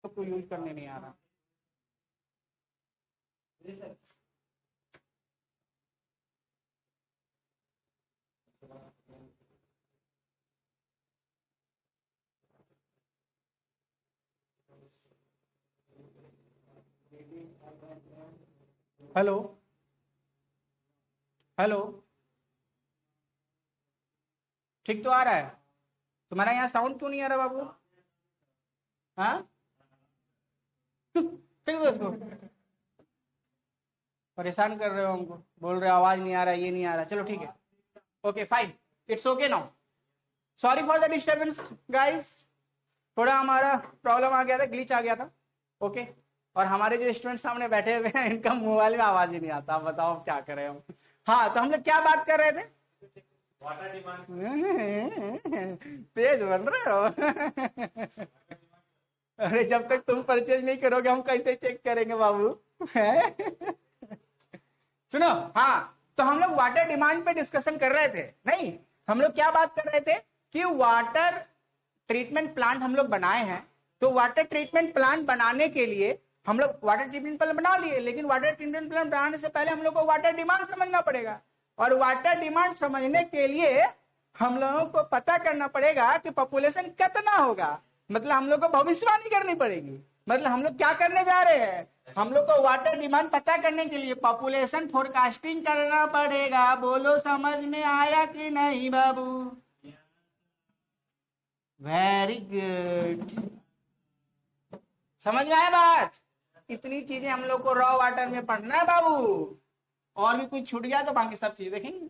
तो कोई यूज करने नहीं आ रहा। हेलो हेलो, ठीक तो आ रहा है? तुम्हारा यहाँ साउंड क्यों नहीं आ रहा बाबू? हाँ, ठीक है इसको, परेशान कर रहे हो हमको, बोल रहे हो आवाज नहीं आ रहा, ये नहीं आ रहा। चलो ठीक है, okay fine, it's okay now. Sorry for the disturbance guys, थोड़ा हमारा प्रॉब्लम आ गया था, ग्लिच आ गया था। ओके, और हमारे जो स्टूडेंट सामने बैठे हुए हैं इनका मोबाइल में आवाज ही नहीं आता। अब बताओ क्या करें हम। हाँ, तो हम लोग क्या बात कर रहे थे? Water demand. तेज बन रहे हो। अरे जब तक तुम परचेज नहीं करोगे हम कैसे चेक करेंगे बाबू? सुनो, हाँ, तो हम लोग वाटर डिमांड पे डिस्कशन कर रहे थे। नहीं, हम लोग क्या बात कर रहे थे कि वाटर ट्रीटमेंट प्लांट हम लोग बनाए हैं, तो वाटर ट्रीटमेंट प्लांट बनाने के लिए हम लोग वाटर ट्रीटमेंट प्लांट बना लिए, लेकिन वाटर ट्रीटमेंट प्लांट बनाने से पहले हम लोग को वाटर डिमांड समझना पड़ेगा। और वाटर डिमांड समझने के लिए हम लोगों को पता करना पड़ेगा कि पॉपुलेशन कितना होगा। मतलब हम लोग को भविष्यवाणी करनी पड़ेगी। मतलब हम लोग क्या करने जा रहे हैं, हम लोग को वाटर डिमांड पता करने के लिए पॉपुलेशन फोरकास्टिंग करना पड़ेगा। बोलो समझ में आया कि नहीं बाबू? वेरी गुड, समझ में आया बात? इतनी चीजें हम लोग को रॉ वाटर में पढ़ना है बाबू। और भी कुछ छूट गया तो बाकी सब चीज देखेंगे।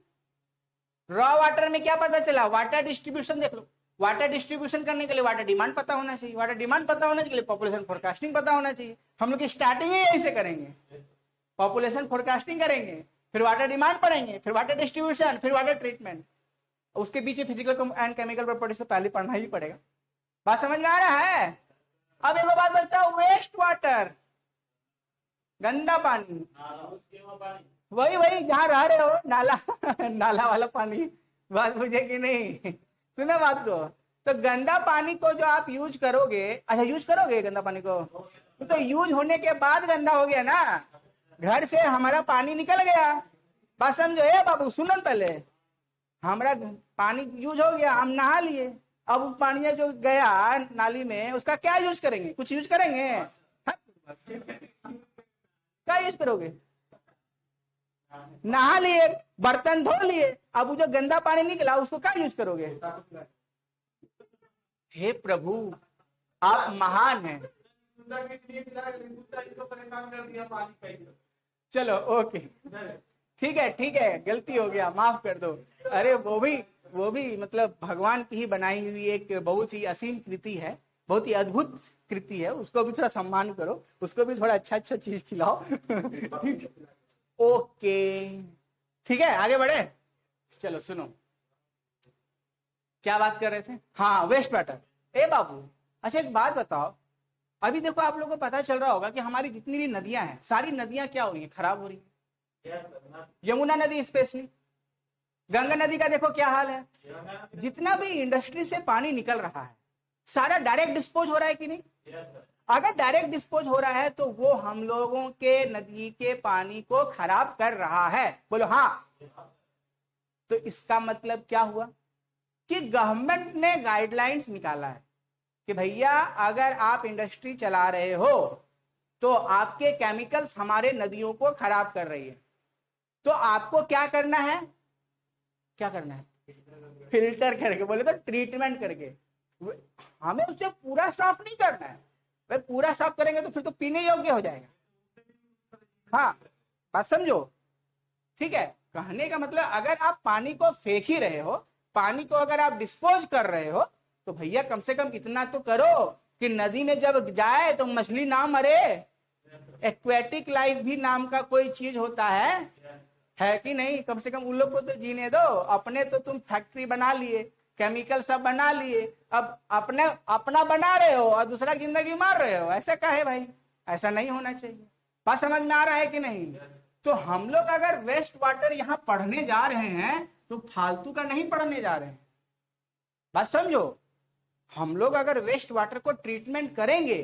रॉ वाटर में क्या पता चला? वाटर डिस्ट्रीब्यूशन देख लो। वाटर डिस्ट्रीब्यूशन करने के लिए वाटर डिमांड पता होना चाहिए, वाटर डिमांड पता होने के लिए पॉपुलेशन फोरकास्टिंग पता होना चाहिए। हम लोग की स्टार्टिंग ही यही से करेंगे, पॉपुलेशन फोरकास्टिंग करेंगे, फिर वाटर डिमांड पढ़ेंगे, फिर वाटर डिस्ट्रीब्यूशन, फिर वाटर ट्रीटमेंट। उसके बीच फिजिकल एंड केमिकल प्रॉपर्टी से पहले पढ़ना ही पड़ेगा। बात समझ में आ रहा है? अब एक बात बचता है, वेस्ट वाटर, गंदा पानी। वही वही जहां रह रहे हो, नाला नाला वाला पानी। बात बुझे कि नहीं? सुना बात को। तो गंदा पानी को जो आप यूज करोगे, अच्छा यूज करोगे गंदा पानी को, तो यूज होने के बाद गंदा हो गया ना। घर से हमारा पानी निकल गया, बात समझो। ए बाबू सुनो पहले, हमारा पानी यूज हो गया, हम नहा लिए। अब पानी जो गया नाली में, उसका क्या यूज करेंगे? कुछ यूज करेंगे? क्या यूज करोगे? नहा लिए, बर्तन धो लिए, अब वो जो गंदा पानी निकला उसको क्या यूज करोगे? हे प्रभु, आप महान हैं। चलो ओके, ठीक है, गलती हो गया, माफ कर दो। अरे वो भी मतलब भगवान की ही बनाई हुई एक बहुत ही असीम कृति है, बहुत ही अद्भुत कृति है। उसको भी थोड़ा सम्मान करो, उसको भी थोड़ा अच्छा अच्छा चीज खिलाओ। ठीक, ओके, ठीक है, आगे बढ़े। चलो सुनो, क्या बात कर रहे थे? हाँ, वेस्ट वाटर। ए बाबू, अच्छा एक बात बताओ, अभी देखो आप लोगों को पता चल रहा होगा कि हमारी जितनी भी नदियां हैं, सारी नदियां क्या हो रही है? खराब हो रही है। यमुना नदी स्पेशली, गंगा नदी का देखो क्या हाल है। जितना भी इंडस्ट्री से पानी निकल रहा है, सारा डायरेक्ट डिस्पोज हो रहा है कि नहीं? अगर डायरेक्ट डिस्पोज हो रहा है तो वो हम लोगों के नदी के पानी को खराब कर रहा है। बोलो हाँ। तो इसका मतलब क्या हुआ कि गवर्नमेंट ने गाइडलाइंस निकाला है कि भैया अगर आप इंडस्ट्री चला रहे हो तो आपके केमिकल्स हमारे नदियों को खराब कर रही है, तो आपको क्या करना है? क्या करना है? फिल्टर करके, बोले तो ट्रीटमेंट करके। हमें उसे पूरा साफ नहीं करना है भाई, पूरा साफ करेंगे तो फिर तो पीने योग्य हो जाएगा। हाँ, बात समझो, ठीक है। कहने का मतलब अगर आप पानी को फेंक ही रहे हो, पानी को अगर आप डिस्पोज कर रहे हो, तो भैया कम से कम इतना तो करो कि नदी में जब जाए तो मछली ना मरे। एक्वेटिक लाइफ भी नाम का कोई चीज होता है कि नहीं? कम से कम उन लोग को तो जीने दो। अपने तो तुम फैक्ट्री बना लिए, केमिकल सब बना लिए, अब अपने अपना बना रहे हो और दूसरा जिंदगी मार रहे हो। ऐसा क्या है भाई? ऐसा नहीं होना चाहिए। बात समझ में आ रहा है कि नहीं? तो हम लोग अगर वेस्ट वाटर यहाँ पढ़ने जा रहे हैं तो फालतू का नहीं पढ़ने जा रहे हैं। बात समझो, हम लोग अगर वेस्ट वाटर को ट्रीटमेंट करेंगे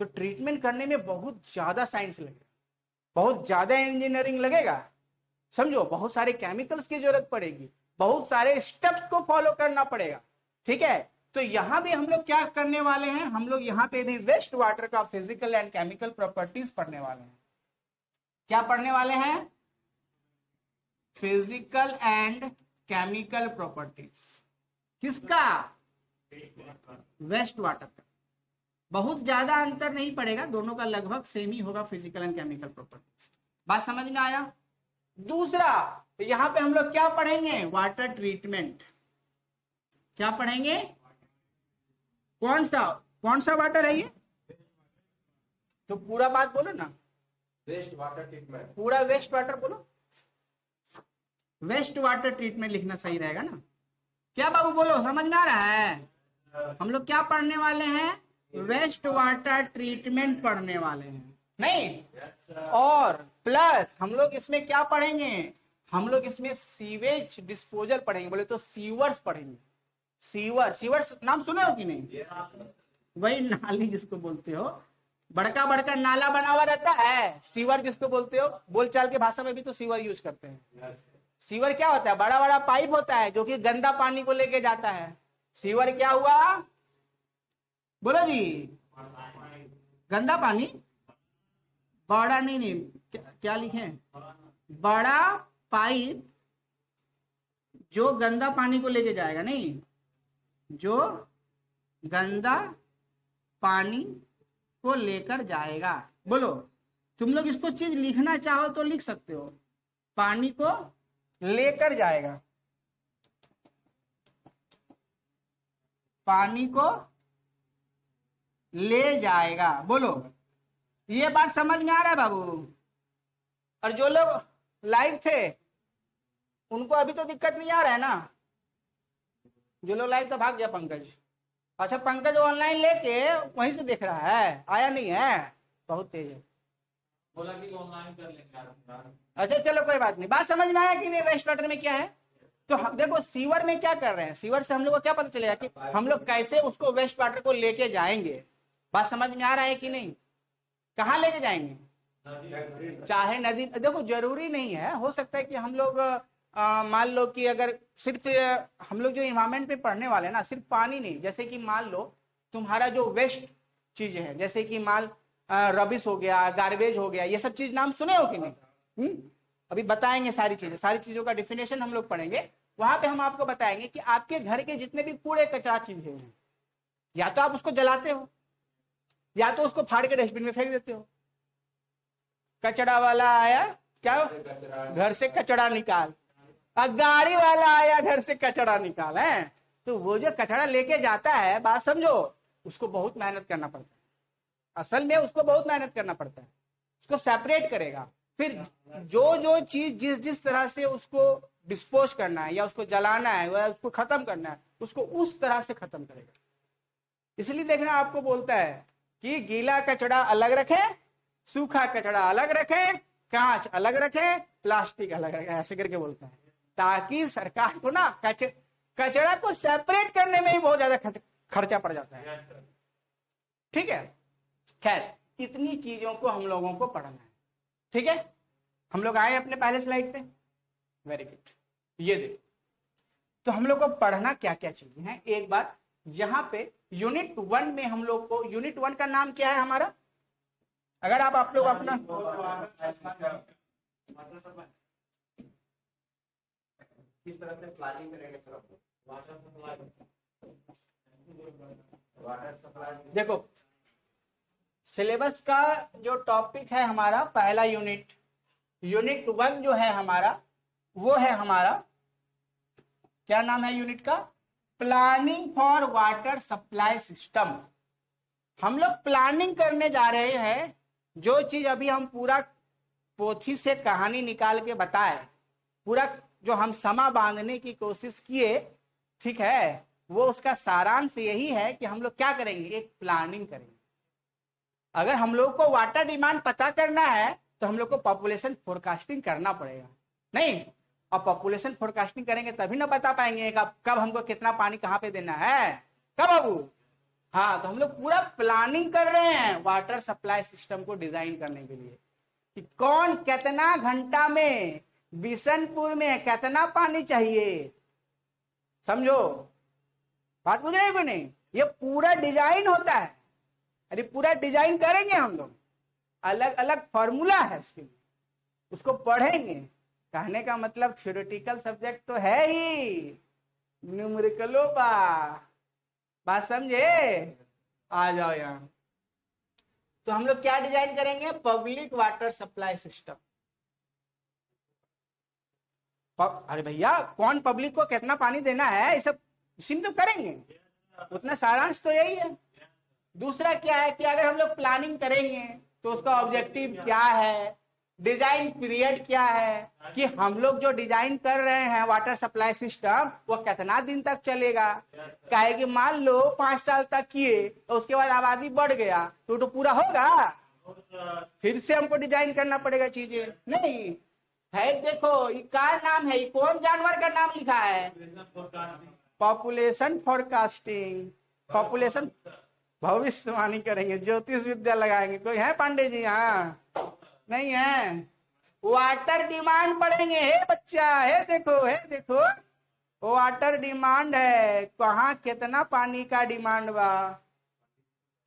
तो ट्रीटमेंट करने में बहुत ज्यादा साइंस लगेगा, बहुत ज्यादा इंजीनियरिंग लगेगा, समझो, बहुत सारे केमिकल्स की जरूरत पड़ेगी, बहुत सारे स्टेप्स को फॉलो करना पड़ेगा, ठीक है। तो यहां भी हम लोग क्या करने वाले हैं, हम लोग यहाँ पे भी वेस्ट वाटर का फिजिकल एंड केमिकल प्रॉपर्टीज पढ़ने वाले हैं। क्या पढ़ने वाले हैं? Physical and chemical properties. किसका? वेस्ट वाटर का। बहुत ज्यादा अंतर नहीं पड़ेगा, दोनों का लगभग सेम ही होगा, फिजिकल एंड केमिकल प्रॉपर्टीज। बात समझ में आया? दूसरा, तो यहां पे हम लोग क्या पढ़ेंगे? Water treatment. क्या पढ़ेंगे? कौन सा वाटर है ये? तो पूरा बात बोलो ना, वेस्ट वाटर ट्रीटमेंट। पूरा वेस्ट वाटर बोलो। वेस्ट वाटर ट्रीटमेंट लिखना सही रहेगा ना? क्या बाबू बोलो, समझ में आ रहा है? हम लोग क्या पढ़ने वाले हैं? वेस्ट वाटर ट्रीटमेंट पढ़ने वाले हैं, नहीं? और प्लस हम लोग इसमें क्या पढ़ेंगे? हम लोग इसमें सीवेज डिस्पोजल पढ़ेंगे। बोले तो सीवर्स पढ़ेंगे। सीवर्स नाम सुने हो कि नहीं? वही नाली जिसको बोलते हो, बड़का बड़का नाला बना हुआ रहता है, सीवर जिसको बोलते हो। बोलचाल के भाषा में भी तो सीवर यूज करते हैं। सीवर क्या होता है? बड़ा बड़ा पाइप होता है जो कि गंदा पानी को लेके जाता है। सीवर क्या हुआ? बोलो जी। गंदा पानी, बड़ा नहीं, क्या लिखे? बड़ा पाइप जो गंदा पानी को लेके जाएगा, नहीं, जो गंदा पानी को लेकर जाएगा। बोलो, तुम लोग इसको चीज लिखना चाहो तो लिख सकते हो, पानी को लेकर जाएगा, पानी को ले जाएगा। बोलो, ये बात समझ में आ रहा है बाबू? और जो लोग लाइव थे उनको अभी तो दिक्कत नहीं आ रहा है ना? जो लोग लाइव तो भाग गया पंकज। अच्छा, पंकज ऑनलाइन लेके वहीं से देख रहा है, आया नहीं है, बहुत तेज है। बोला कि ऑनलाइन कर लेंगे। अच्छा चलो कोई बात नहीं। बात समझ में आया कि नहीं? वेस्ट वाटर में क्या है? तो हम देखो सीवर में क्या कर रहे हैं, सीवर से हम लोग को क्या पता चलेगा कि हम लोग कैसे उसको वेस्ट वाटर को लेके जाएंगे। बात समझ में आ रहा है कि नहीं? कहाँ लेके जाएंगे? चाहे नदी, देखो जरूरी नहीं है, हो सकता है कि हम लोग मान लो कि अगर सिर्फ हम लोग जो इन्वायरमेंट में पढ़ने वाले हैं ना, सिर्फ पानी नहीं, जैसे कि मान लो तुम्हारा जो वेस्ट चीजें है, जैसे कि माल रबिश हो गया, गार्बेज हो गया, ये सब चीज नाम सुने हो कि नहीं? अभी बताएंगे सारी चीजें, सारी चीजों का डिफिनेशन हम लोग पढ़ेंगे। वहां पे हम आपको बताएंगे कि आपके घर के जितने भी कूड़े कचरा चीजें हैं, या तो आप उसको जलाते हो या तो उसको फाड़ के डस्टबिन में फेंक देते हो। कचरा वाला आया, क्या घर से कचरा निकाल, गाड़ी वाला आया घर से कचरा निकाल है। तो वो जो कचरा लेके जाता है, बात समझो, उसको बहुत मेहनत करना पड़ता है। असल में उसको बहुत मेहनत करना पड़ता है, उसको सेपरेट करेगा, फिर जो जो चीज जिस जिस तरह से उसको डिस्पोज करना है या उसको जलाना है या उसको खत्म करना है, उसको उस तरह से खत्म करेगा। इसलिए देखना आपको बोलता है कि गीला कचरा अलग रखें, सूखा कचरा अलग रखें, कांच अलग रखें, प्लास्टिक अलग रखें, ऐसे करके बोलता है, ताकि सरकार को ना कचरा को सेपरेट करने में ही बहुत ज्यादा खर्चा पड़ जाता है। ठीक है, खैर इतनी चीजों को हम लोगों को पढ़ना है। ठीक है, हम लोग आए अपने पहले स्लाइड पे। वेरी गुड, ये देखो, तो हम लोग को पढ़ना क्या क्या चीजें हैं। एक बार यहाँ पे यूनिट 1 में हम लोग को, यूनिट 1 का नाम क्या है हमारा? अगर आप लोग अपना किस तरह से प्लानिंग करेंगे सर? वाटर सप्लाई देखो, सिलेबस का जो टॉपिक है हमारा पहला यूनिट, यूनिट 1 जो है हमारा, वो है हमारा, क्या नाम है यूनिट का? Planning for water supply system. हम लोग प्लानिंग करने जा रहे हैं। जो चीज अभी हम पूरा पोथी से कहानी निकाल के बताए, पूरा जो हम समा बांधने की कोशिश किए, ठीक है, वो उसका सारांश यही है कि हम लोग क्या करेंगे? एक प्लानिंग करेंगे। अगर हम लोग को वाटर डिमांड पता करना है तो हम लोग को पॉपुलेशन फोरकास्टिंग करना पड़ेगा, नहीं? और पॉपुलेशन फोरकास्टिंग करेंगे तभी ना बता पाएंगे कब हमको कितना पानी कहाँ पे देना है। कब बाबू? हाँ, तो हम लोग पूरा प्लानिंग कर रहे हैं वाटर सप्लाई सिस्टम को डिजाइन करने के लिए कि कौन कितना घंटा में बिशनपुर में कितना पानी चाहिए। समझो बात, बुझ रहे कि नहीं? ये पूरा डिजाइन होता है। अरे पूरा डिजाइन करेंगे हम लोग, अलग अलग फॉर्मूला है उसके लिए, उसको पढ़ेंगे। कहने का मतलब थ्योरेटिकल सब्जेक्ट तो है ही, न्यूमेरिकलो बात समझे? आ जाओ यहाँ। तो हम लोग क्या डिजाइन करेंगे? Public water supply system. अरे भैया, कौन पब्लिक को कितना पानी देना है, ये सब इसी में तो करेंगे। उतना सारांश तो यही है। दूसरा क्या है कि अगर हम लोग प्लानिंग करेंगे तो उसका ऑब्जेक्टिव क्या है, डिजाइन पीरियड क्या है, कि हम लोग जो डिजाइन कर रहे हैं वाटर सप्लाई सिस्टम वो कितना दिन तक चलेगा। काहे कि मान लो 5 साल तक किए तो उसके बाद आबादी बढ़ गया तो पूरा होगा, फिर से हमको डिजाइन करना पड़ेगा चीजें। नहीं है, देखो ये क्या नाम है, ये कौन जानवर का नाम लिखा है? Population forecasting. पॉपुलेशन भविष्यवाणी करेंगे, ज्योतिष विद्या लगाएंगे। कोई है पांडे जी? हाँ, नहीं है। वाटर डिमांड पढ़ेंगे। हे बच्चा, हे देखो वाटर डिमांड है, कहाँ कितना पानी का डिमांड बा।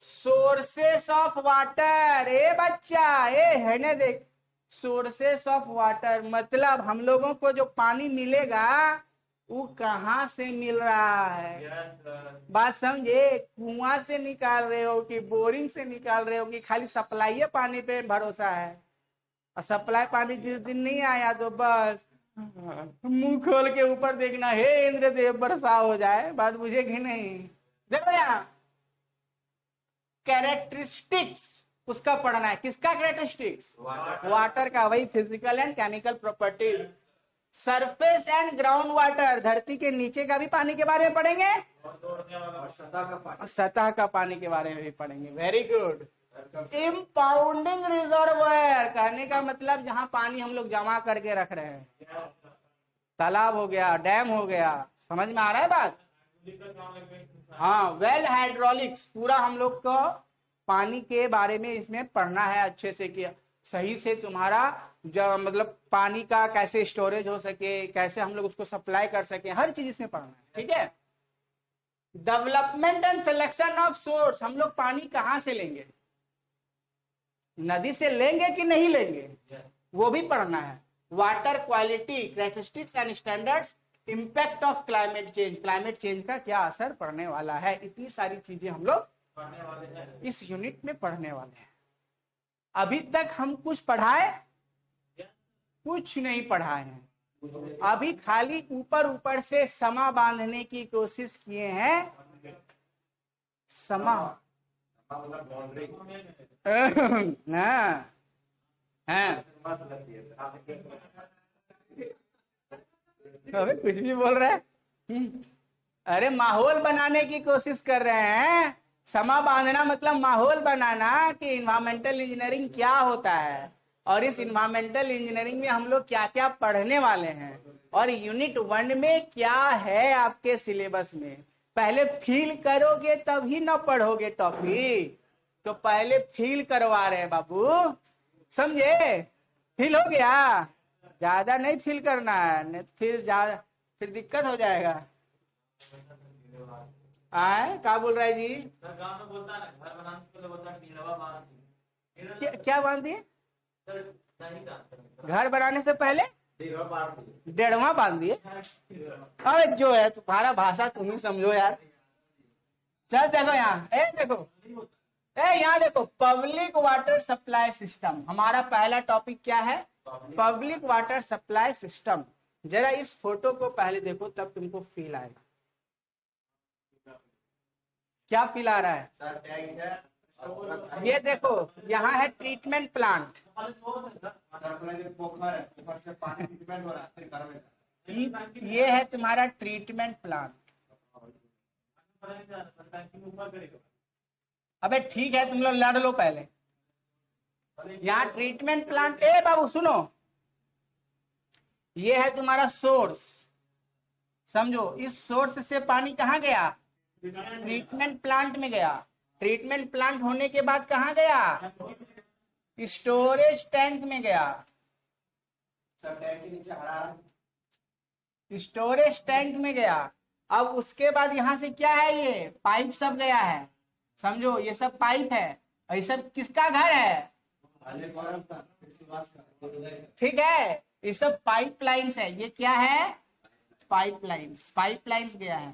सोर्सेस ऑफ वाटर, ए बच्चा है ना, देख सोर्सेस ऑफ वाटर मतलब हम लोगों को जो पानी मिलेगा वो कहाँ से मिल रहा है। बात समझे? कुआं से निकाल रहे हो कि बोरिंग से निकाल रहे हो कि खाली सप्लाई पानी पे भरोसा है? और सप्लाई पानी जिस दिन नहीं आया तो बस मुंह खोल के ऊपर देखना, हे इंद्रदेव वर्षा हो जाए। बात बुझेगी नहीं? देखो यहाँ कैरेक्टरिस्टिक्स उसका पढ़ना है। किसका कैरेक्टरिस्टिक्स? वाटर का, वही physical and chemical properties. Surface and ground water, धरती के नीचे का भी पानी के बारे में पढ़ेंगे और सतह का पानी के बारे में भी पढ़ेंगे। Very good. इम्पाउंडिंग रिजर्वायर, कहने का मतलब जहां पानी हम लोग जमा करके रख रहे हैं, तालाब हो गया, डैम हो गया। समझ में आ रहा है बात? हाँ, वेल हाइड्रोलिक्स, पूरा हम लोग को पानी के बारे में इसमें पढ़ना है अच्छे से, कि सही से तुम्हारा जो मतलब पानी का कैसे स्टोरेज हो सके, कैसे हम लोग उसको सप्लाई कर सके, हर चीज इसमें पढ़ना है। ठीक है। Development and selection of source, हम लोग पानी कहाँ से लेंगे, नदी से लेंगे कि नहीं लेंगे, वो भी पढ़ना है। Water quality, characteristics and standards, impact of climate change, climate change का क्या असर पड़ने वाला है। इतनी सारी चीजें हम लोग इस यूनिट में पढ़ने वाले हैं। अभी तक हम कुछ पढ़ाए? कुछ नहीं पढ़ाए हैं। अभी खाली ऊपर ऊपर से समा बांधने की कोशिश किए हैं। समा हाँ हाँ, अबे कुछ भी बोल रहा है। अरे माहौल बनाने की कोशिश कर रहे हैं। समा बांधना मतलब माहौल बनाना, कि इन्वायरमेंटल इंजीनियरिंग क्या होता है और इस इन्वायरमेंटल इंजीनियरिंग में हम लोग क्या क्या पढ़ने वाले हैं, और यूनिट 1 में क्या है आपके सिलेबस में। पहले फील करोगे तभी ना पढ़ोगे टॉपिक, तो पहले फील करवा रहे हैं बाबू, समझे? फील हो गया? ज्यादा नहीं फील करना है, नहीं फिर दिक्कत हो जाएगा। आए क्या बोल रहा है जी? गांव में बोलता है घर बनाने से पहले बोलता है नीरवा बांध। क्या बांध दिए? घर बनाने से पहले डेढ़वा बांध दिए। अरे जो है तुम्हारा भाषा तुम ही समझो यार। चल देखो यहाँ, यहाँ देखो, पब्लिक वाटर सप्लाई सिस्टम। हमारा पहला टॉपिक क्या है? Public water supply system. जरा इस फोटो को पहले देखो, तब तुमको फील आएगा। क्या फील आ रहा है? ये देखो, यहाँ है ट्रीटमेंट प्लांट। ये है तुम्हारा ट्रीटमेंट प्लांट। अबे ठीक है, तुम लोग लड़ लो पहले। यहाँ ट्रीटमेंट प्लांट। ए बाबू सुनो, ये है तुम्हारा सोर्स। समझो, इस सोर्स से पानी कहाँ गया? ट्रीटमेंट प्लांट में गया, ट्रीटमेंट प्लांट होने के बाद कहाँ गया, स्टोरेज टैंक में गया, स्टोरेज टैंक में गया। अब उसके बाद यहाँ से क्या है, ये पाइप सब गया है, समझो ये सब पाइप है, और ये सब किसका घर है, ठीक है, ये सब पाइपलाइंस है, ये क्या है, पाइपलाइंस, पाइपलाइंस गया है।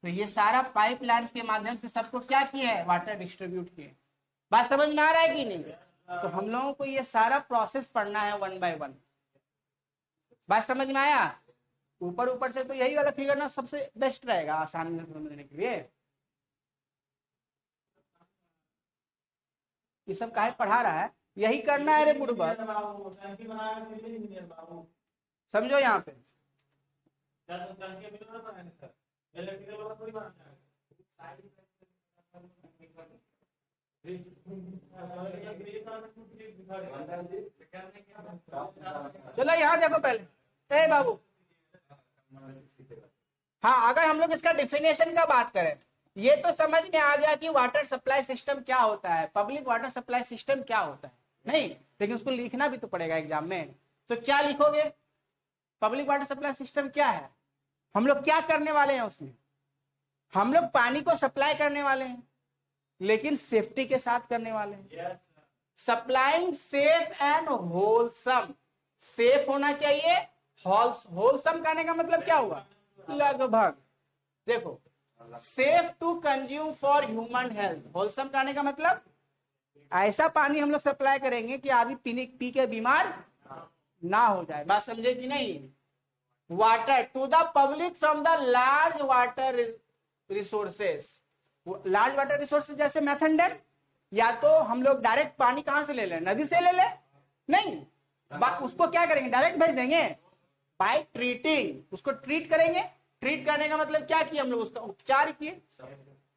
तो ये सारा पाइपलाइंस के माध्यम से सबको क्या किया है, वाटर डिस्ट्रीब्यूट किए। बात समझ में आ रहा है कि नहीं? तो हम लोगों को ये सारा प्रोसेस पढ़ना है 1 by 1। बात समझ में आया? ऊपर ऊपर से तो यही वाला फिगर ना सबसे बेस्ट रहेगा आसानी से समझने के लिए। ये सब काहे पढ़ा रहा है, यही करना है रे बुड़बक, समझो यहाँ पे। चलो यहाँ देखो पहले, ए बाबू, हाँ अगर हम लोग इसका डिफिनेशन का बात करें, ये तो समझ में आ गया कि वाटर सप्लाई सिस्टम क्या होता है, पब्लिक वाटर सप्लाई सिस्टम क्या होता है, नहीं लेकिन उसको लिखना भी तो पड़ेगा एग्जाम में। तो क्या लिखोगे, पब्लिक वाटर सप्लाई सिस्टम क्या है, हम लोग क्या करने वाले हैं उसमें, हम लोग पानी को सप्लाई करने वाले हैं, लेकिन सेफ्टी के साथ करने वाले हैं। Supplying safe and wholesome, safe होना चाहिए, होलसम करने का मतलब क्या हुआ, लगभग, देखो safe to consume for human health, wholesome करने का मतलब ऐसा पानी हम लोग सप्लाई करेंगे कि आदमी पी के बीमार ना हो जाए। बात समझे कि नहीं? Water to the public from the large water resources, large water resources जैसे मैथन डैम, या तो हम लोग डायरेक्ट पानी कहां से ले लें, नदी से ले लें, नहीं उसको क्या करेंगे, डायरेक्ट भेज देंगे बाय ट्रीटिंग, उसको ट्रीट करेंगे। ट्रीट करने का मतलब क्या किया हम लोग, उसका उपचार किए,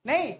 नहीं,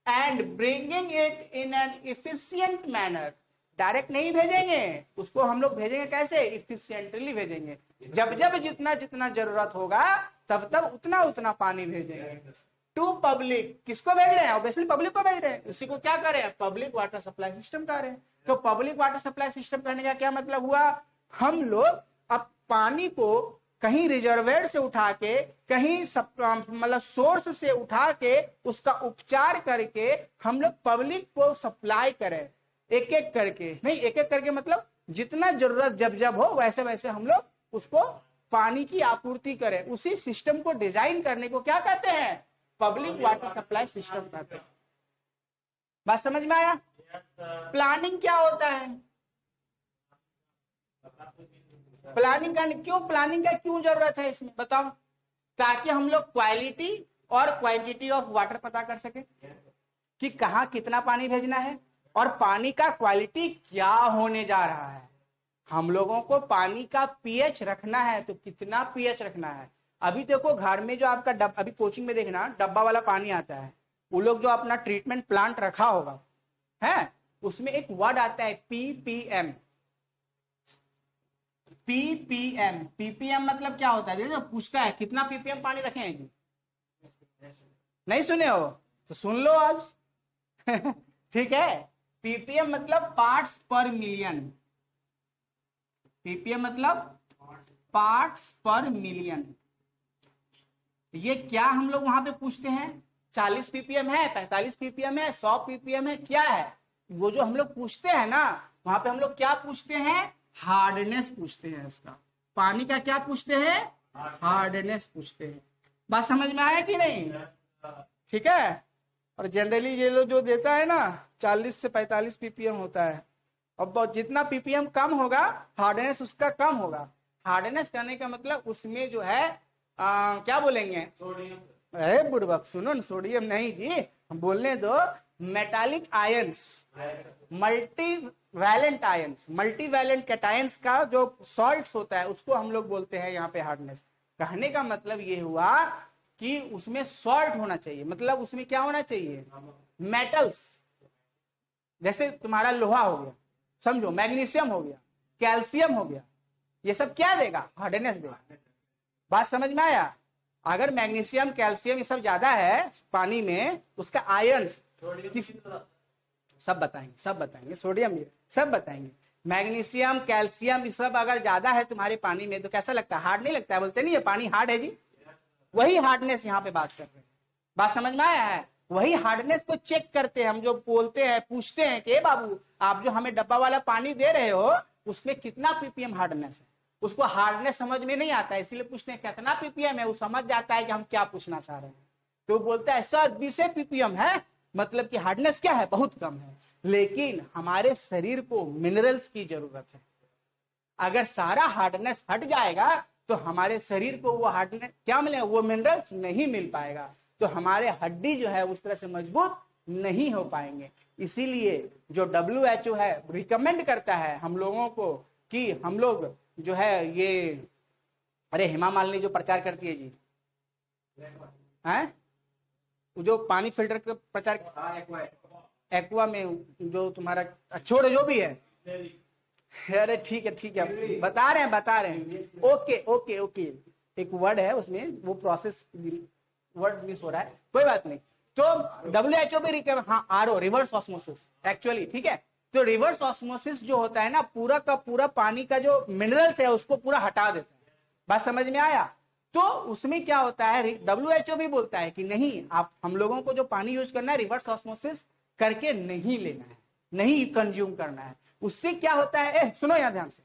and bringing it in an efficient manner, direct नहीं भेजेंगे उसको, हम लोग भेजेंगे कैसे, इफिशियंटली भेजेंगे, जब जब जितना जितना जरूरत होगा तब तब उतना उतना पानी भेजेंगे। टू पब्लिक, किसको भेज रहे हैं, ऑब्वियसली पब्लिक को भेज रहे हैं, उसी को क्या कर रहे हैं, पब्लिक वाटर सप्लाई सिस्टम कर रहे हैं। तो पब्लिक वाटर सप्लाई सिस्टम करने का क्या मतलब हुआ, हम लोग अब पानी को कहीं रिजर्वेयर से उठा के, कहीं मतलब सोर्स से उठा के उसका उपचार करके हम लोग पब्लिक को सप्लाई करें, एक एक करके, नहीं एक एक करके मतलब जितना जरूरत जब जब हो वैसे वैसे हम लोग उसको पानी की आपूर्ति करें। उसी सिस्टम को डिजाइन करने को क्या कहते हैं, पब्लिक वाटर सप्लाई सिस्टम कहते हैं। बात समझ में आया? प्लानिंग क्या होता है, प्लानिंग का क्यों, प्लानिंग का क्यों जरूरत है इसमें बताओ, ताकि हम लोग क्वालिटी और क्वांटिटी ऑफ वाटर पता कर सके कि कहाँ कितना पानी भेजना है और पानी का क्वालिटी क्या होने जा रहा है। हम लोगों को पानी का पीएच रखना है तो कितना पीएच रखना है। अभी देखो घर में जो आपका अभी कोचिंग में देखना डब्बा वाला पानी आता है, वो लोग जो अपना ट्रीटमेंट प्लांट रखा होगा है, उसमें एक वर्ड आता है पीपीएम। पीपीएम, पीपीएम मतलब क्या होता है, देखो पूछता है कितना पीपीएम पानी रखे हैं जी, नहीं सुने हो तो सुन लो आज ठीक है। पीपीएम मतलब पार्ट्स पर मिलियन, पीपीएम मतलब पार्ट्स पर मिलियन। ये क्या हम लोग वहां पे पूछते हैं, 40 पीपीएम है, 45 पीपीएम है, 100 पीपीएम है, क्या है वो जो हम लोग पूछते हैं ना, वहां पे हम लोग क्या पूछते हैं, हार्डनेस पूछते हैं उसका, पानी का क्या पूछते हैं, हार्डनेस पूछते हैं। बात समझ में आया कि नहीं? ठीक है। और जनरली ये लोग जो देता है ना 40 से 45 पीपीएम होता है, और जितना पीपीएम कम होगा हार्डनेस उसका कम होगा। हार्डनेस करने का मतलब उसमें जो है क्या बोलेंगे, अरे बुड़बक सुनो न, सोडियम नहीं जी, हम बोलने दो, metallic ions, multivalent ions, multivalent cations का जो सॉल्ट्स होता है उसको हम लोग बोलते हैं यहाँ पे हार्डनेस। कहने का मतलब ये हुआ कि उसमें सॉल्ट होना चाहिए, मतलब उसमें क्या होना चाहिए, मेटल्स, जैसे तुम्हारा लोहा हो गया, समझो मैग्नीशियम हो गया, कैल्शियम हो गया, ये सब क्या देगा, हार्डनेस देगा। बात समझ में आया? अगर मैग्नीशियम कैल्शियम ये सब ज्यादा है पानी में, उसका आयंस किस सब बताएंगे सोडियम भी सब बताएंगे। मैग्नीशियम कैल्शियम ये सब अगर ज्यादा है तुम्हारे पानी में तो कैसा लगता है? हार्ड नहीं लगता है? बोलते नहीं ये पानी हार्ड है जी। वही हार्डनेस यहाँ पे बात कर रहे हैं। बात समझ में आया है? वही हार्डनेस को चेक करते हैं हम, जो बोलते हैं पूछते हैं कि बाबू आप जो हमें डब्बा वाला पानी दे रहे हो उसमें कितना पीपीएम हार्डनेस है। उसको हार्डनेस समझ में नहीं आता है, इसलिए पूछते हैं कितना पीपीएम है। वो समझ जाता है कि हम क्या पूछना चाह रहे हैं, तो बोलता है सर 20 पीपीएम है, मतलब कि हार्डनेस क्या है? बहुत कम है। लेकिन हमारे शरीर को मिनरल्स की जरूरत है। अगर सारा हार्डनेस हट जाएगा तो हमारे शरीर को वो हार्डनेस क्या मिलेगा? वो मिनरल्स नहीं मिल पाएगा, तो हमारे हड्डी जो है उस तरह से मजबूत नहीं हो पाएंगे। इसीलिए जो WHO है रिकमेंड करता है हम लोगों को कि हम लोग जो है ये, अरे हेमा मालिनी जो प्रचार करती है जी, हैं जो पानी फिल्टर का प्रचार, एक्वा में जो तुम्हारा छोड़ जो भी है, अरे ठीक है बता रहे हैं ओके एक वर्ड है उसमें, वो प्रोसेस वर्ड मिस हो रहा है, कोई बात नहीं। तो WHO भी रिकमेंड, हाँ RO रिवर्स ऑस्मोसिस एक्चुअली, ठीक है। तो रिवर्स ऑस्मोसिस जो होता है ना, पूरा का पूरा पानी का जो मिनरल्स है उसको पूरा हटा देता है। बात समझ में आया? तो उसमें क्या होता है, WHO भी बोलता है कि नहीं, आप हम लोगों को जो पानी यूज करना है रिवर्स ऑस्मोसिस करके नहीं लेना है, नहीं कंज्यूम करना है। उससे क्या होता है, सुनो यहां ध्यान से,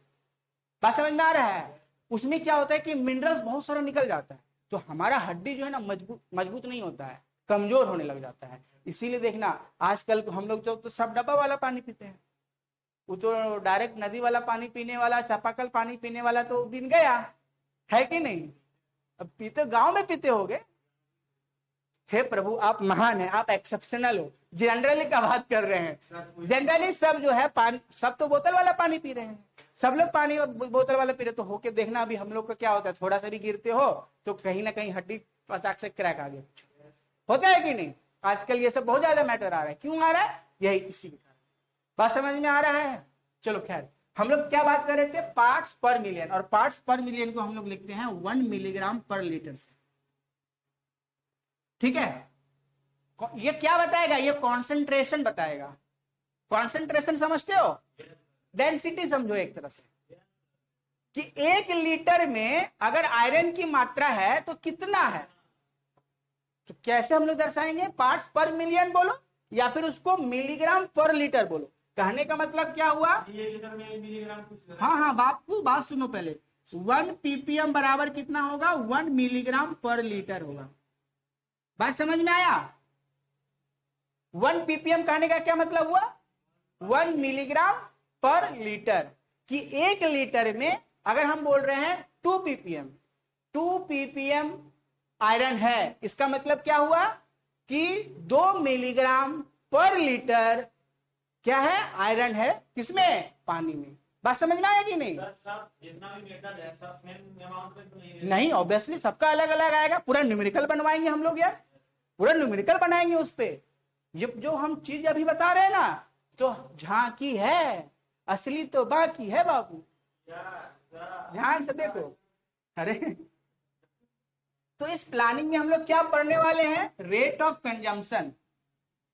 बात समझ में आ रहा है? उसमें क्या होता है कि मिनरल्स बहुत सारा निकल जाता है, तो हमारा हड्डी जो है ना मजबूत नहीं होता है, कमजोर होने लग जाता है। इसीलिए देखना आजकल हम लोग जो तो सब डब्बा वाला पानी पीते हैं, वो तो डायरेक्ट नदी वाला पानी पीने वाला, चापाकल पानी पीने वाला तो दिन गया है कि नहीं। अब पीते गांव में पीते होगे। हे प्रभु आप महान है, आप एक्सेप्शनल हो। जनरली का बात कर रहे हैं, जनरली सब जो है पानी, सब तो बोतल वाला पानी पी रहे हैं, सब लोग पानी बोतल वाला पी रहे। तो होके देखना अभी हम लोग का क्या होता है, थोड़ा सा भी गिरते हो तो कहीं ना कहीं हड्डी पचाक से क्रैक आ गया, होता है कि नहीं? आजकल ये सब बहुत ज्यादा मैटर आ रहा है। क्यों आ रहा है? यही इसी के कारण। बात समझ में आ रहा है? चलो खैर, हम लोग क्या बात कर रहे थे, पार्ट्स पर मिलियन, और पार्ट्स पर मिलियन को हम लोग लिखते हैं 1 मिलीग्राम पर लीटर से, ठीक है। ये क्या बताएगा? ये कॉन्सेंट्रेशन बताएगा। कॉन्सेंट्रेशन समझते हो? डेंसिटी समझो एक तरह से, कि 1 लीटर में अगर आयरन की मात्रा है तो कितना है। तो कैसे हम लोग दर्शाएंगे, पार्ट्स पर मिलियन बोलो या फिर उसको मिलीग्राम पर लीटर बोलो। कहने का मतलब क्या हुआ, हाँ बात सुनो पहले। 1 ppm बराबर कितना होगा, 1 मिलीग्राम पर लीटर होगा। बात समझ में आया? 1 ppm कहने का क्या मतलब हुआ, 1 मिलीग्राम पर लीटर। कि 1 लीटर में अगर हम बोल रहे हैं 2 ppm आयरन है, इसका मतलब क्या हुआ कि 2 मिलीग्राम पर लीटर क्या है, आयरन है। किसमें? पानी में। बात समझ में आया कि नहीं? जितना भी मेटल है सब सेम अमाउंट में तो नहीं, ऑब्वियसली सबका अलग अलग आएगा। पूरा न्यूमेरिकल बनवाएंगे हम लोग यार, पूरा न्यूमेरिकल बनाएंगे उस पे। ये जो हम चीज अभी बता रहे हैं ना, तो झांकी है, असली तो बाकी है बाबू। ध्यान से देखो। अरे तो इस प्लानिंग में हम लोग क्या पढ़ने वाले हैं, rate of consumption.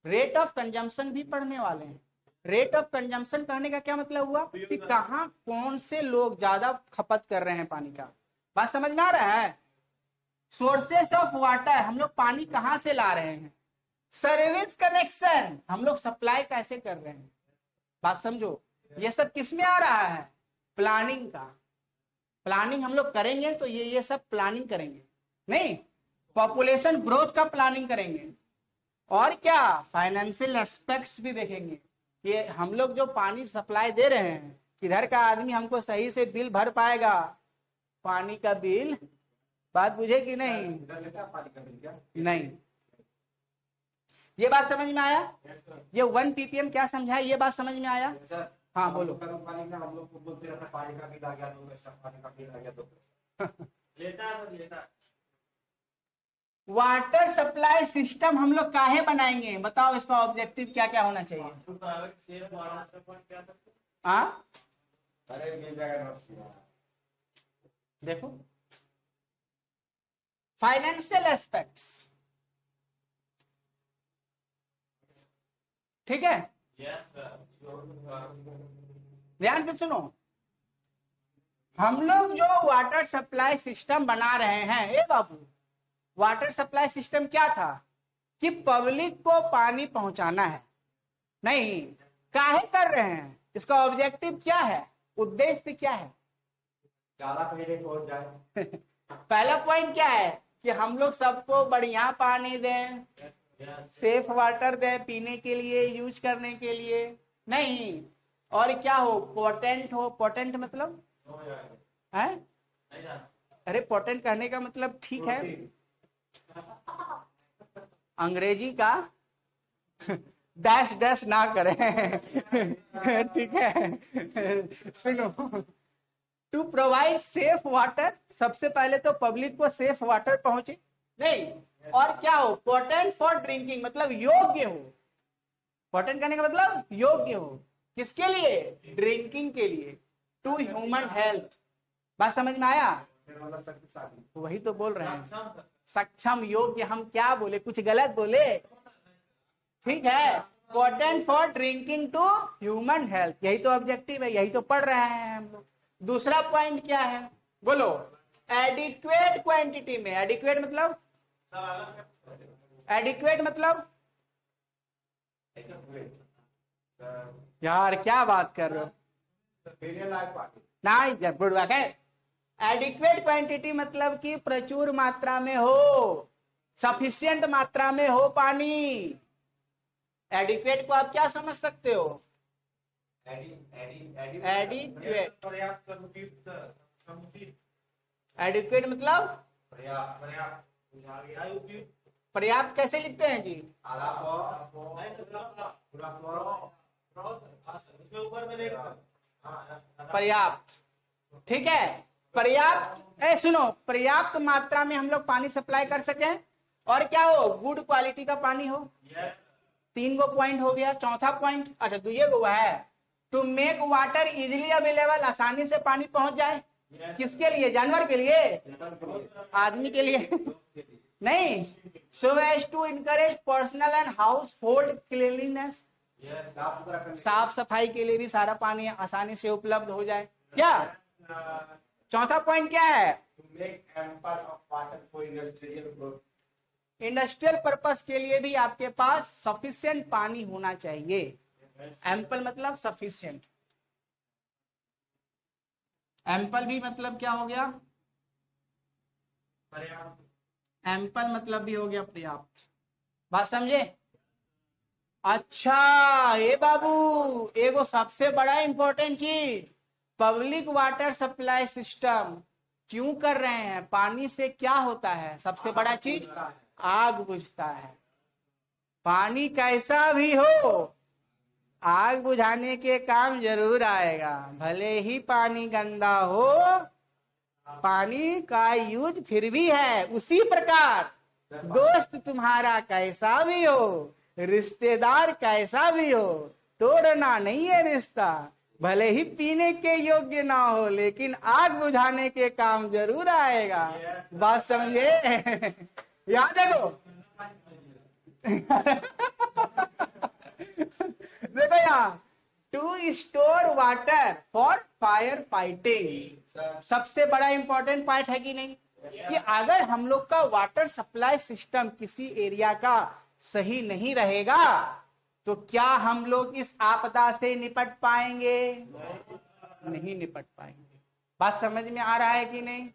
Rate of consumption भी पढ़ने वाले हैं। रेट ऑफ कंजम्पशन कहने का क्या मतलब हुआ कि कहां कौन से लोग ज्यादा खपत कर रहे हैं पानी का। बात समझ में आ रहा है? सोर्सेस ऑफ वाटर, हम लोग पानी कहां से ला रहे हैं। सर्विस कनेक्शन, हम लोग सप्लाई कैसे कर रहे हैं। बात समझो, ये सब किसमें आ रहा है, प्लानिंग का। प्लानिंग हम लोग करेंगे तो ये सब प्लानिंग करेंगे, नहीं पॉपुलेशन ग्रोथ का प्लानिंग करेंगे, और क्या फाइनेंशियल एस्पेक्ट्स भी देखेंगे कि हम लोग जो पानी सप्लाई दे रहे हैं, किधर का आदमी हमको सही से बिल भर पाएगा, पानी का बिल। बात बुझे कि नहीं? नहीं, ये बात समझ में आया? ये 1 ppm क्या समझा है, ये बात समझ में आया? हाँ बोलो। हम लोग को बोलते रहता पानी का बिल आ गया, पानी का बिल आ गया तो लेता वाटर सप्लाई सिस्टम हम लोग काहे बनाएंगे, बताओ इसका ऑब्जेक्टिव क्या क्या होना चाहिए। हाँ देखो, फाइनेंशियल एस्पेक्ट्स, ठीक है, ध्यान से सुनो। हम लोग जो वाटर सप्लाई सिस्टम बना रहे हैं, ए बाबू, वाटर सप्लाई सिस्टम क्या था कि पब्लिक को पानी पहुंचाना है, नहीं काहे कर रहे हैं, इसका ऑब्जेक्टिव क्या है, उद्देश्य क्या है, ज्यादा पहले पहुंच जाए। पहला पॉइंट क्या है कि हम लोग सबको बढ़िया पानी दें, सेफ वाटर दें पीने के लिए, यूज करने के लिए, नहीं, और क्या हो, पोटेंट हो, पोटेंट मतलब है, अरे पोटेंट कहने का मतलब ठीक है, अंग्रेजी का डैश डैश ना करें ठीक है, सुनो, टू प्रोवाइड सेफ वाटर, सबसे पहले तो पब्लिक को सेफ वाटर पहुंचे, नहीं, और क्या हो, पोटेंट फॉर ड्रिंकिंग मतलब योग्य हो, पोटेंट करने का मतलब योग्य हो, किसके लिए, ड्रिंकिंग के लिए, टू ह्यूमन हेल्थ, बात समझ में आया, वही तो बोल रहे हैं, सक्षम योग्य, हम क्या बोले, कुछ गलत बोले, ठीक है, potent for drinking to human health, यही तो ऑब्जेक्टिव है, यही तो पढ़ रहे हैं हम लोग। दूसरा पॉइंट क्या है, बोलो, एडिक्वेट क्वांटिटी में, एडिक्वेट मतलब, एडिक्वेट मतलब, यार क्या बात कर रहे हो, नहीं जब बुढ़वा के, एडिक्वेट क्वांटिटी मतलब कि प्रचुर मात्रा में हो, सफिशिएंट मात्रा में हो पानी, एडिक्वेट को आप क्या समझ सकते हो, एडिक्वेट, एडिक्वेट मतलब पर्याप्त, कैसे लिखते हैं जी, पर्याप्त, ठीक है, पर्याप्त, सुनो, पर्याप्त मात्रा में हम लोग पानी सप्लाई कर सकें, और क्या हो, गुड क्वालिटी का पानी हो, 3 गो पॉइंट हो गया। चौथा पॉइंट, अच्छा दुए गो है, to make water easily available, आसानी से पानी पहुंच जाए, किसके लिए, जानवर के लिए, आदमी के लिए नहीं, so as to encourage personal and household cleanliness, साफ सफाई के लिए भी सारा पानी आसानी से उपलब्ध हो जाए, क्या, चौथा पॉइंट क्या है, इंडस्ट्रियल पर्पस के लिए भी आपके पास सफिशिएंट पानी होना चाहिए, एम्पल मतलब सफिशिएंट, एम्पल भी मतलब क्या हो गया, एम्पल मतलब भी हो गया पर्याप्त, बात समझे, अच्छा ये बाबू, एगो सबसे बड़ा इंपॉर्टेंट चीज, पब्लिक वाटर सप्लाई सिस्टम क्यों कर रहे हैं, पानी से क्या होता है, सबसे बड़ा चीज, आग बुझता है, पानी कैसा भी हो, आग बुझाने के काम जरूर आएगा, भले ही पानी गंदा हो, पानी का यूज फिर भी है, उसी प्रकार दोस्त तुम्हारा कैसा भी हो, रिश्तेदार कैसा भी हो, तोड़ना नहीं है रिश्ता, भले ही पीने के योग्य ना हो, लेकिन आग बुझाने के काम जरूर आएगा, बात समझे याद देखो देखो यहाँ, to store water for fire fighting, सबसे बड़ा इंपॉर्टेंट पॉइंट है कि नहीं, कि अगर हम लोग का वाटर सप्लाई सिस्टम किसी एरिया का सही नहीं रहेगा तो क्या हम लोग इस आपदा से निपट पाएंगे, नहीं निपट पाएंगे, बात समझ में आ रहा है कि नहीं,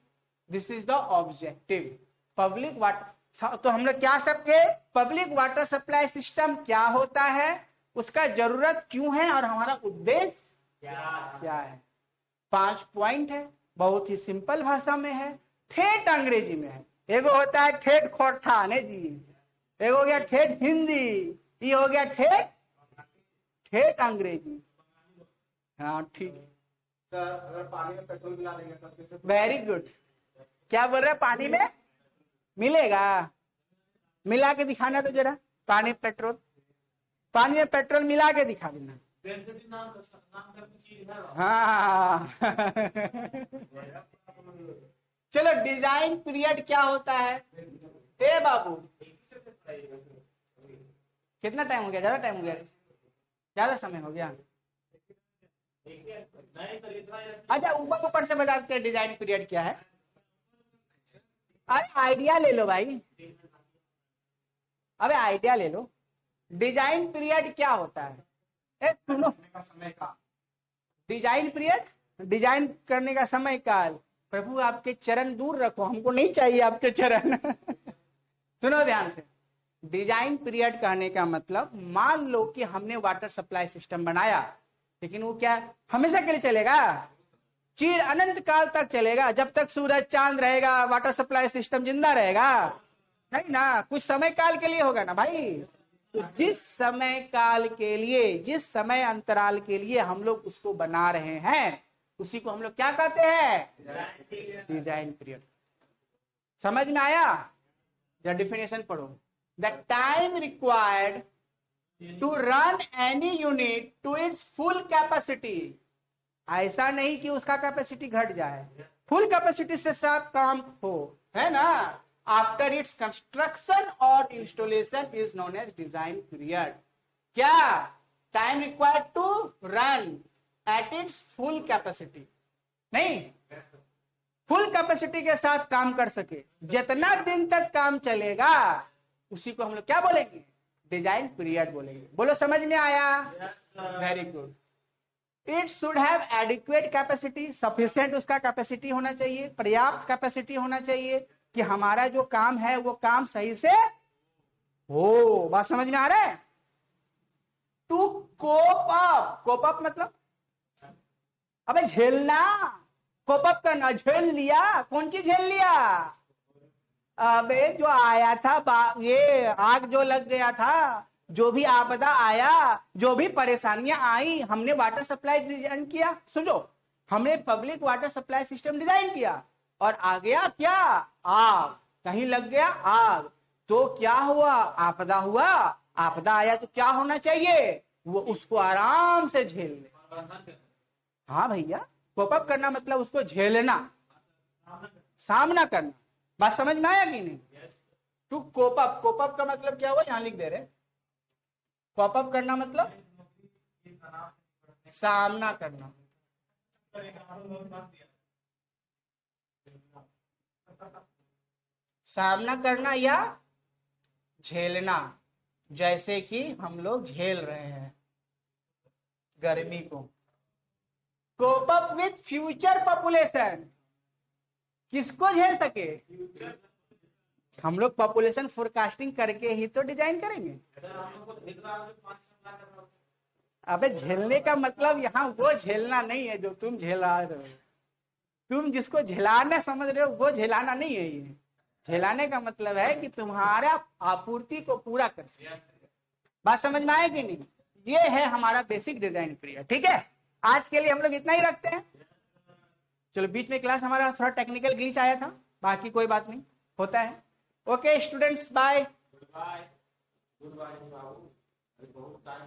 this is the objective, public water, तो हम लोग क्या सबके, पब्लिक वाटर सप्लाई सिस्टम क्या होता है, उसका जरूरत क्यों है, और हमारा उद्देश्य क्या है, 5 पॉइंट है, बहुत ही सिंपल भाषा में है, ठेठ अंग्रेजी में है, एगो होता है ठेठ खोटा ने जी, एगो हो गया ठेठ हिंदी, ये हो गया ठेठ अंग्रेजी, हाँ ठीक है, सर अगर पानी में पेट्रोल मिला देंगे सर कैसे, वेरी गुड, क्या बोल रहे हैं, पानी में मिलेगा, मिला के दिखाना तो जरा, पानी में पेट्रोल मिला के दिखा देना, हाँ चलो डिजाइन पीरियड क्या होता है? ए बाबू कितना टाइम हो गया? ज्यादा टाइम हो गया? ज्यादा समय हो गया? अच्छा ऊपर ऊपर से बता देते हैं डिजाइन पीरियड क्या है। अरे आइडिया ले लो भाई, अबे आइडिया ले लो। डिजाइन पीरियड क्या होता है? सुनो, समय का डिजाइन पीरियड, डिजाइन करने का समय काल। प्रभु आपके चरण दूर रखो, हमको नहीं चाहिए आपके चरण। सुनो ध्यान से, डिजाइन पीरियड कहने का मतलब, मान लो कि हमने वाटर सप्लाई सिस्टम बनाया, लेकिन वो क्या हमेशा के लिए चलेगा? चिर अनंत काल तक चलेगा। जब तक सूरज चांद रहेगा वाटर सप्लाई सिस्टम जिंदा रहेगा? नहीं ना, कुछ समय काल के लिए होगा ना भाई। तो जिस समय काल के लिए, जिस समय अंतराल के लिए हम लोग उसको बना रहे हैं, उसी को हम लोग क्या कहते हैं? Design period. समझ में आया? या डिफिनेशन पढ़ो। The time required to run any unit to its full capacity. ऐसा नहीं कि उसका कैपेसिटी घट जाए, फुल कैपेसिटी से साथ काम हो, है ना। आफ्टर इट्स कंस्ट्रक्शन और installation is known as design period. क्या? Time required to run at its full capacity, नहीं फुल कैपेसिटी के साथ काम कर सके, जितना दिन तक काम चलेगा उसी को हम लोग क्या बोलेंगे? डिजाइन पीरियड बोलेंगे। बोलो समझ में आया? Very good. It should have adequate capacity, sufficient उसका कैपेसिटी होना चाहिए, पर्याप्त कैपेसिटी होना चाहिए कि हमारा जो काम है वो काम सही से हो। बात समझ में आ रहा है? To cope up, cope up मतलब अबे झेलना, कोप अप करना, झेल लिया। कौन चीज झेल लिया? अबे जो आया था, ये आग जो लग गया था, जो भी आपदा आया, जो भी परेशानियां आई, हमने वाटर सप्लाई डिजाइन किया। सुनो, हमने public water supply system design किया और आ गया क्या? आग। कहीं लग गया आग, तो क्या हुआ? आपदा हुआ। आपदा आया तो क्या होना चाहिए? वो उसको आराम से झेल ले। हाँ भैया, कोप अप करना मतलब उसको झेलना, सामना करना। बात समझ में आया कि नहीं? To cope up, cope up का मतलब क्या हुआ? यहां लिख दे रहे, कोप अप करना मतलब सामना करना। सामना करना या झेलना, जैसे कि हम लोग झेल रहे हैं गर्मी को। Cope up with future population, किसको झेल सके? हम लोग पॉपुलेशन फोरकास्टिंग करके ही तो डिजाइन करेंगे। अबे झेलने का मतलब यहाँ वो झेलना नहीं है जो तुम झेला रहे हो। तुम जिसको झेलाना समझ रहे हो वो झेलाना नहीं है। ये झेलाने का मतलब है कि तुम्हारा आपूर्ति को पूरा कर सके। बात समझ में आए कि नहीं? ये है हमारा बेसिक डिजाइन पीरियड। ठीक है, आज के लिए हम लोग इतना ही रखते हैं। चलो, बीच में क्लास हमारा थोड़ा टेक्निकल ग्लिच आया था, बाकी कोई बात नहीं, होता है। Okay students, bye. Good morning बाबू। बहुत टाइम